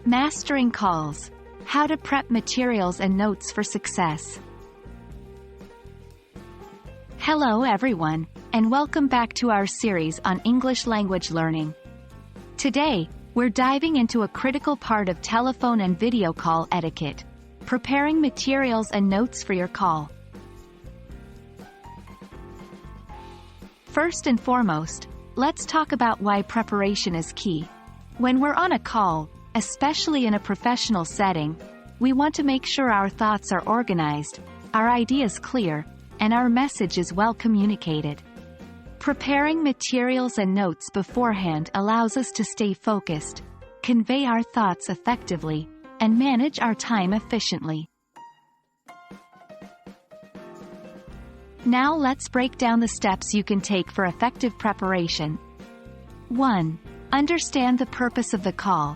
Mastering calls. How to prep materials and notes for success. Hello everyone, and welcome back to our series on English language learning. Today, we're diving into a critical part of telephone and video call etiquette, preparing materials and notes for your call. First and foremost, let's talk about why preparation is key. When we're on a call, especially in a professional setting, we want to make sure our thoughts are organized, our ideas clear, and our message is well communicated. Preparing materials and notes beforehand allows us to stay focused, convey our thoughts effectively, and manage our time efficiently. Now let's break down the steps you can take for effective preparation. 1. Understand the purpose of the call.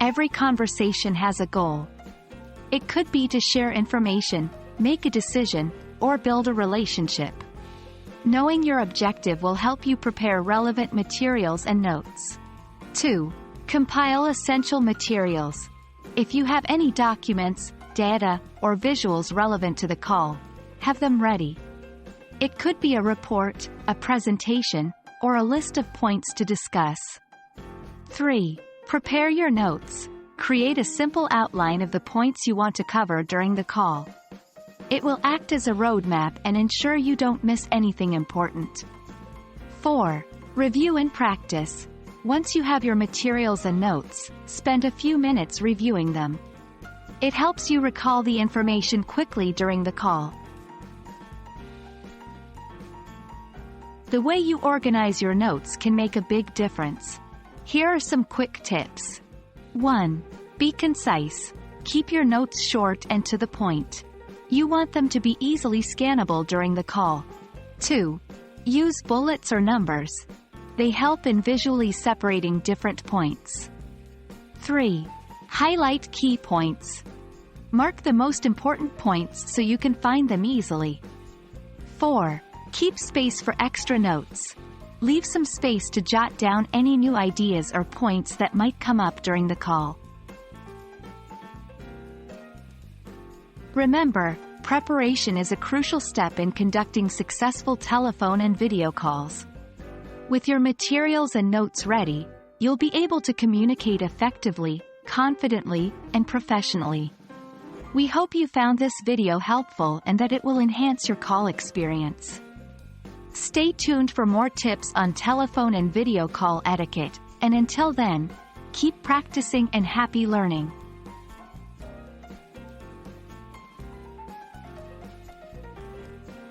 Every conversation has a goal. It could be to share information, make a decision, or build a relationship. Knowing your objective will help you prepare relevant materials and notes. 2. Compile essential materials. If you have any documents, data, or visuals relevant to the call, have them ready. It could be a report, a presentation, or a list of points to discuss. 3. Prepare your notes. Create a simple outline of the points you want to cover during the call. It will act as a roadmap and ensure you don't miss anything important. 4. Review and practice. Once you have your materials and notes, spend a few minutes reviewing them. It helps you recall the information quickly during the call. The way you organize your notes can make a big difference. Here are some quick tips. 1. Be concise. Keep your notes short and to the point. You want them to be easily scannable during the call. 2. Use bullets or numbers. They help in visually separating different points. 3. Highlight key points. Mark the most important points so you can find them easily. 4. Keep space for extra notes. Leave some space to jot down any new ideas or points that might come up during the call. Remember, preparation is a crucial step in conducting successful telephone and video calls. With your materials and notes ready, you'll be able to communicate effectively, confidently, and professionally. We hope you found this video helpful and that it will enhance your call experience. Stay tuned for more tips on telephone and video call etiquette, and until then, keep practicing and happy learning.